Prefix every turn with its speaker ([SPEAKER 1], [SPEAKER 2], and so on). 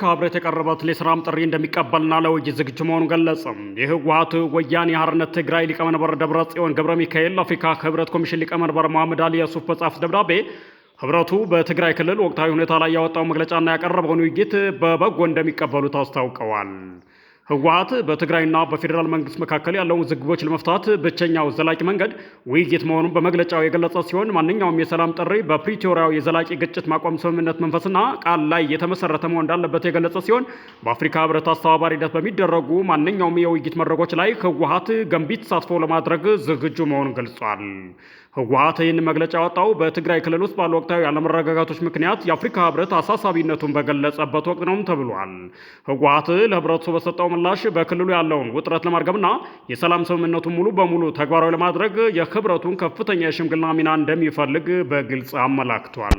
[SPEAKER 1] ህብረት የቀረበትን የሰላም ጥሪ እንደሚቀበልና ለውይይት ዝግጁ መሆኑን ገለጸ። የህወሓት ወያኔ ሓርነት ትግራይ ሊቀመንበር ደብረጽዮን ገብረ ሚካኤል ለአፍሪካ ህብረት ኮሚሽን ሊቀመንበር መሐመድ አሊ የሱፍ በጻፉት ደብዳቤ ህብረቱ በትግራይ ክልል ወቅታዊ ሁኔታ ላይ ያወጣው መግለጫና ያቀረበውን ውይይት በበጎ እንደሚቀበሉት አስታውቀዋል። ህወሓት በትግራይና በፌዴራል መንግስት መካከል ያለውን ውዝግቦች ለመፍታት ብቸኛው ዘላቂ መንገድ ውይይት መሆኑን በመግለጫው የገለጸ ሲሆን ማንኛውም የሰላም ጥሪ በፕሪቶሪያው የዘላቂ ግጭት ማቆም ስምምነት መንፈስና ቃል ላይ የተመሰረተ መሆን እንዳለበት የገለጸ ሲሆን በአፍሪካ ህብረት አስተባባሪነት በሚደረጉ ማንኛውም የውይይት መድረኮች ላይ ህወሓት ገንቢ ተሳትፎ ለማድረግ ዝግጁ መሆኑን ገልጿል። ህወሓት ይህን መግለጫ ያወጣው በትግራይ ክልል ውስጥ ባሉ ወቅታዊ አለመረጋጋቶች ምክንያት የአፍሪካ ህብረት አሳሳቢነቱን በገለጸበት ወቅት ነውም ተብሏል። ህወሓት ለህብረቱ በሰጠው ምላሽ በክልሉ ያለውን ውጥረት ለማርገብና የሰላም ስምምነቱን ሙሉ በሙሉ ተግባራዊ ለማድረግ የህብረቱን ከፍተኛ የሽምግልና ሚና እንደሚፈልግ በግልጽ አመላክቷል።